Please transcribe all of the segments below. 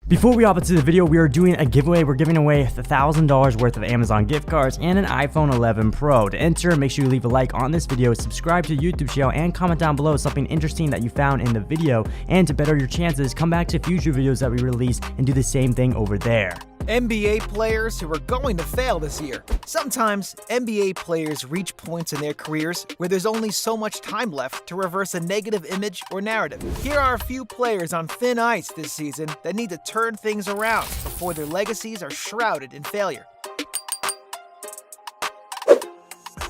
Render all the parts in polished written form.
Before we hop into the video, we are doing a giveaway. We're giving away $1,000 worth of Amazon gift cards and an iPhone 11 Pro. To enter, make sure you leave a like on this video, subscribe to the YouTube channel, and comment down below something interesting that you found in the video. And to better your chances, come back to future videos that we release and do the same thing over there. NBA players who are going to fail this year. Sometimes NBA players reach points in their careers where there's only so much time left to reverse a negative image or narrative. Here are a few players on thin ice this season that need to turn things around before their legacies are shrouded in failure.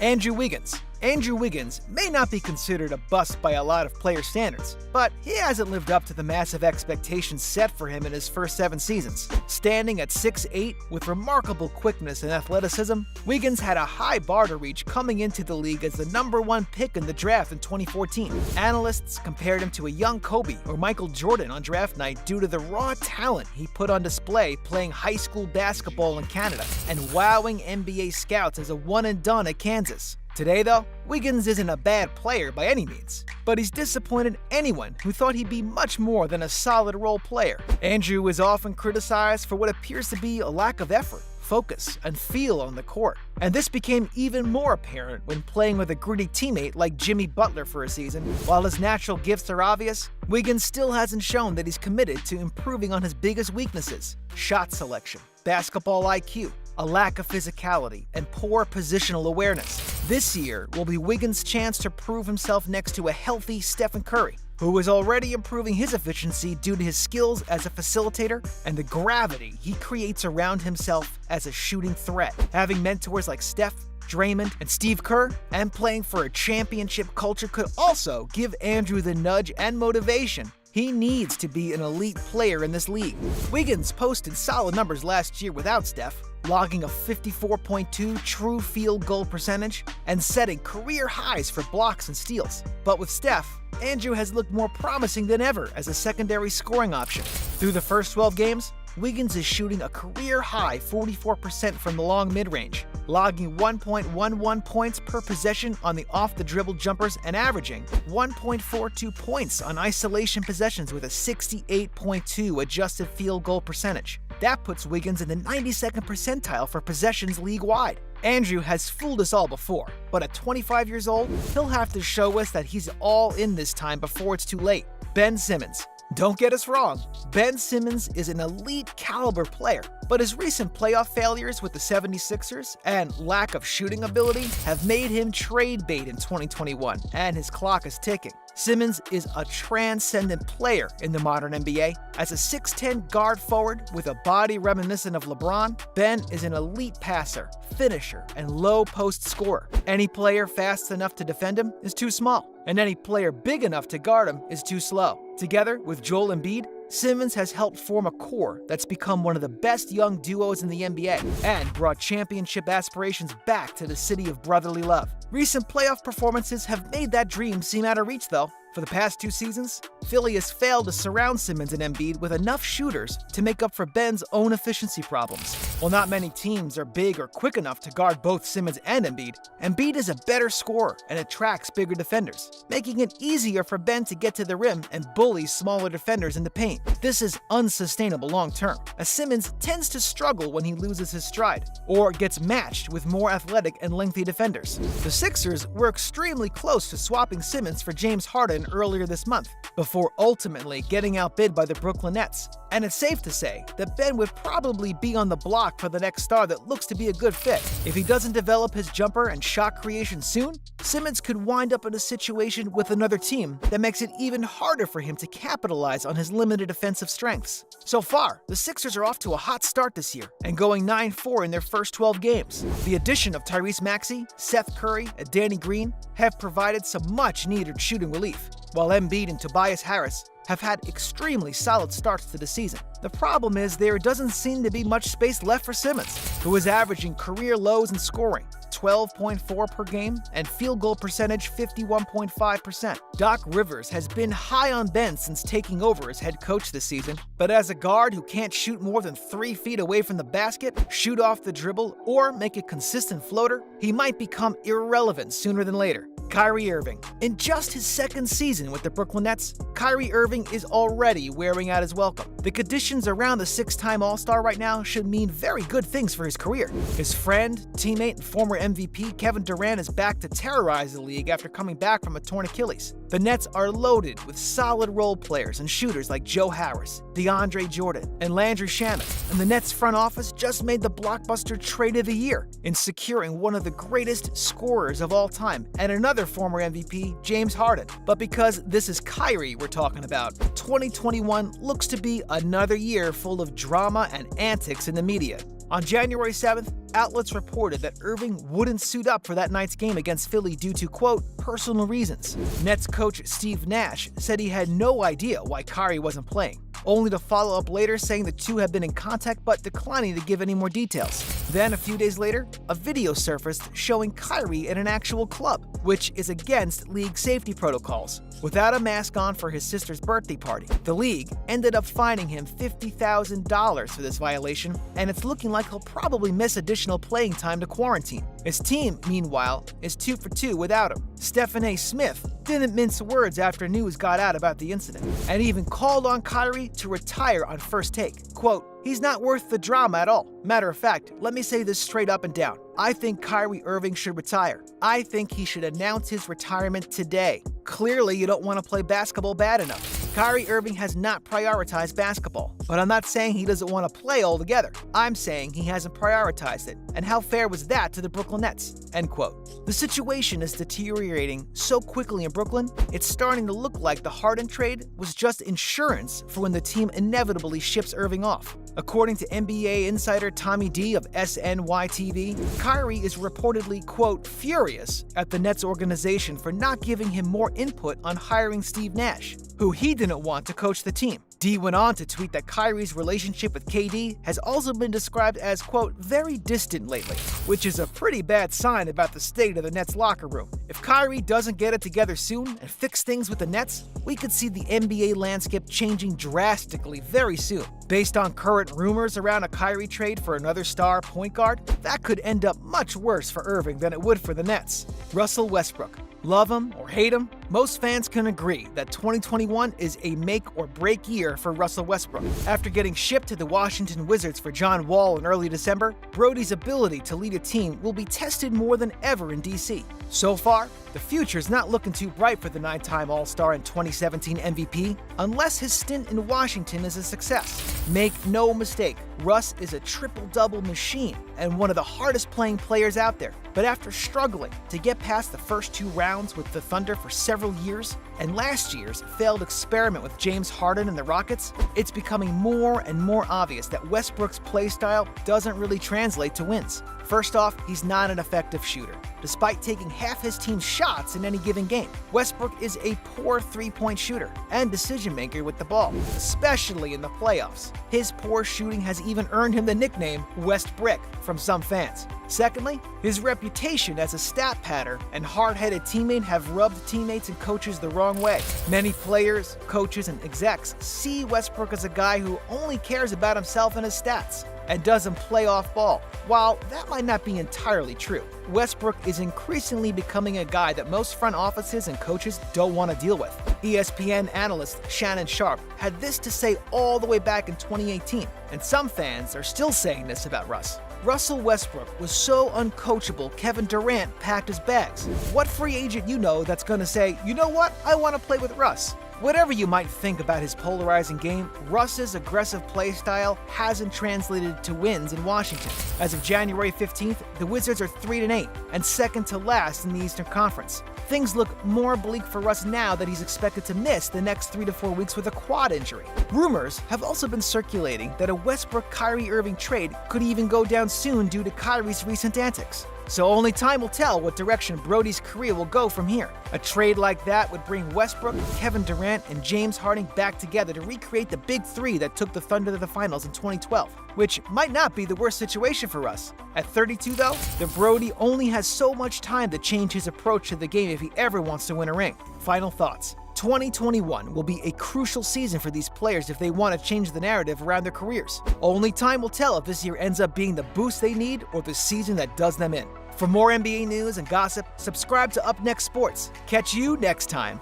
Andrew Wiggins. Andrew Wiggins may not be considered a bust by a lot of player standards, but he hasn't lived up to the massive expectations set for him in his first 7 seasons. Standing at 6'8" with remarkable quickness and athleticism, Wiggins had a high bar to reach coming into the league as the #1 pick in the draft in 2014. Analysts compared him to a young Kobe or Michael Jordan on draft night due to the raw talent he put on display playing high school basketball in Canada and wowing NBA scouts as a one-and-done at Kansas. Today, though, Wiggins isn't a bad player by any means, but he's disappointed anyone who thought he'd be much more than a solid role player. Andrew is often criticized for what appears to be a lack of effort, focus, and feel on the court. And this became even more apparent when playing with a gritty teammate like Jimmy Butler for a season. While his natural gifts are obvious, Wiggins still hasn't shown that he's committed to improving on his biggest weaknesses: shot selection, basketball IQ, a lack of physicality, and poor positional awareness. This year will be Wiggins' chance to prove himself next to a healthy Stephen Curry, who is already improving his efficiency due to his skills as a facilitator and the gravity he creates around himself as a shooting threat. Having mentors like Steph, Draymond, and Steve Kerr, and playing for a championship culture could also give Andrew the nudge and motivation he needs to be an elite player in this league. Wiggins posted solid numbers last year without Steph, logging a 54.2 true field goal percentage and setting career highs for blocks and steals. But with Steph, Andrew has looked more promising than ever as a secondary scoring option. Through the first 12 games, Wiggins is shooting a career-high 44% from the long mid-range, logging 1.11 points per possession on the off-the-dribble jumpers and averaging 1.42 points on isolation possessions with a 68.2 adjusted field goal percentage. That puts Wiggins in the 92nd percentile for possessions league-wide. Andrew has fooled us all before, but at 25 years old, he'll have to show us that he's all in this time before it's too late. Ben Simmons. Don't get us wrong, Ben Simmons is an elite caliber player, but his recent playoff failures with the 76ers and lack of shooting ability have made him trade bait in 2021, and his clock is ticking. Simmons is a transcendent player in the modern NBA. As a 6'10" guard forward with a body reminiscent of LeBron, Ben is an elite passer, finisher, and low post scorer. Any player fast enough to defend him is too small, and any player big enough to guard him is too slow. Together with Joel Embiid, Simmons has helped form a core that's become one of the best young duos in the NBA and brought championship aspirations back to the city of brotherly love. Recent playoff performances have made that dream seem out of reach, though. For the past 2 seasons, Philly has failed to surround Simmons and Embiid with enough shooters to make up for Ben's own efficiency problems. While not many teams are big or quick enough to guard both Simmons and Embiid, Embiid is a better scorer and attracts bigger defenders, making it easier for Ben to get to the rim and bully smaller defenders in the paint. This is unsustainable long-term, as Simmons tends to struggle when he loses his stride, or gets matched with more athletic and lengthy defenders. The Sixers were extremely close to swapping Simmons for James Harden earlier this month, before ultimately getting outbid by the Brooklyn Nets. And it's safe to say that Ben would probably be on the block for the next star that looks to be a good fit. If he doesn't develop his jumper and shot creation soon, Simmons could wind up in a situation with another team that makes it even harder for him to capitalize on his limited offensive strengths. So far, the Sixers are off to a hot start this year and going 9-4 in their first 12 games. The addition of Tyrese Maxey, Seth Curry, and Danny Green have provided some much-needed shooting relief, while Embiid and Tobias Harris have had extremely solid starts to the season. The problem is there doesn't seem to be much space left for Simmons, who is averaging career lows in scoring, 12.4 per game, and field goal percentage 51.5%. Doc Rivers has been high on Ben since taking over as head coach this season, but as a guard who can't shoot more than 3 feet away from the basket, shoot off the dribble, or make a consistent floater, he might become irrelevant sooner than later. Kyrie Irving. In just his second season with the Brooklyn Nets, Kyrie Irving is already wearing out his welcome. The conditions around the six-time All-Star right now should mean very good things for his career. His friend, teammate, and former MVP Kevin Durant is back to terrorize the league after coming back from a torn Achilles. The Nets are loaded with solid role players and shooters like Joe Harris, DeAndre Jordan, and Landry Shamet, and the Nets front office just made the blockbuster trade of the year in securing one of the greatest scorers of all time and another former MVP, James Harden. But because this is Kyrie we're talking about, 2021 looks to be another year full of drama and antics in the media. On January 7th, outlets reported that Irving wouldn't suit up for that night's game against Philly due to, quote, personal reasons. Nets coach Steve Nash said he had no idea why Kyrie wasn't playing, only to follow up later saying the two had been in contact but declining to give any more details. Then, a few days later, a video surfaced showing Kyrie at an actual club, which is against league safety protocols, without a mask on for his sister's birthday party. The league ended up fining him $50,000 for this violation, and it's looking like he'll probably miss additional playing time to quarantine. His team, meanwhile, is 2 for 2 without him. Stephen A. Smith didn't mince words after news got out about the incident, and even called on Kyrie to retire on First Take. Quote, "He's not worth the drama at all. Matter of fact, let me say this straight up and down. I think Kyrie Irving should retire. I think he should announce his retirement today. Clearly, you don't want to play basketball bad enough. Kyrie Irving has not prioritized basketball, but I'm not saying he doesn't want to play altogether. I'm saying he hasn't prioritized it. And how fair was that to the Brooklyn Nets?" End quote. The situation is deteriorating so quickly in Brooklyn, it's starting to look like the Harden trade was just insurance for when the team inevitably ships Irving off. According to NBA insider Tommy D of SNY-TV, Kyrie is reportedly, quote, furious at the Nets organization for not giving him more input on hiring Steve Nash, who he didn't want to coach the team. D went on to tweet that Kyrie's relationship with KD has also been described as, quote, very distant lately, which is a pretty bad sign about the state of the Nets locker room. If Kyrie doesn't get it together soon and fix things with the Nets, we could see the NBA landscape changing drastically very soon. Based on current rumors around a Kyrie trade for another star point guard, that could end up much worse for Irving than it would for the Nets. Russell Westbrook. Love him or hate him, most fans can agree that 2021 is a make or break year for Russell Westbrook. After getting shipped to the Washington Wizards for John Wall in early December, Brody's ability to lead a team will be tested more than ever in DC. So far, the future's not looking too bright for the 9-time All-Star and 2017 MVP, unless his stint in Washington is a success. Make no mistake, Russ is a triple-double machine and one of the hardest playing players out there. But after struggling to get past the first 2 rounds with the Thunder for several years, and last year's failed experiment with James Harden and the Rockets, it's becoming more and more obvious that Westbrook's play style doesn't really translate to wins. First off, he's not an effective shooter, despite taking half his team's shots in any given game. Westbrook is a poor three-point shooter and decision-maker with the ball, especially in the playoffs. His poor shooting has even earned him the nickname West Brick from some fans. Secondly, his reputation as a stat padder and hard-headed teammate have rubbed teammates and coaches the wrong way. Many players, coaches, and execs see Westbrook as a guy who only cares about himself and his stats and doesn't play off ball. While that might not be entirely true, Westbrook is increasingly becoming a guy that most front offices and coaches don't want to deal with. ESPN analyst Shannon Sharp had this to say all the way back in 2018, and some fans are still saying this about Russ. Russell Westbrook was so uncoachable, Kevin Durant packed his bags. What free agent you know that's going to say, you know what, I want to play with Russ? Whatever you might think about his polarizing game, Russ's aggressive play style hasn't translated to wins in Washington. As of January 15th, the Wizards are 3-8 and second to last in the Eastern Conference. Things look more bleak for Russ now that he's expected to miss the next 3 to 4 weeks with a quad injury. Rumors have also been circulating that a Westbrook-Kyrie Irving trade could even go down soon due to Kyrie's recent antics. So only time will tell what direction Brody's career will go from here. A trade like that would bring Westbrook, Kevin Durant, and James Harden back together to recreate the Big Three that took the Thunder to the finals in 2012, which might not be the worst situation for us. At 32 though, the Brody only has so much time to change his approach to the game if he ever wants to win a ring. Final thoughts. 2021 will be a crucial season for these players if they want to change the narrative around their careers. Only time will tell if this year ends up being the boost they need or the season that does them in. For more NBA news and gossip, subscribe to UpNext Sports. Catch you next time.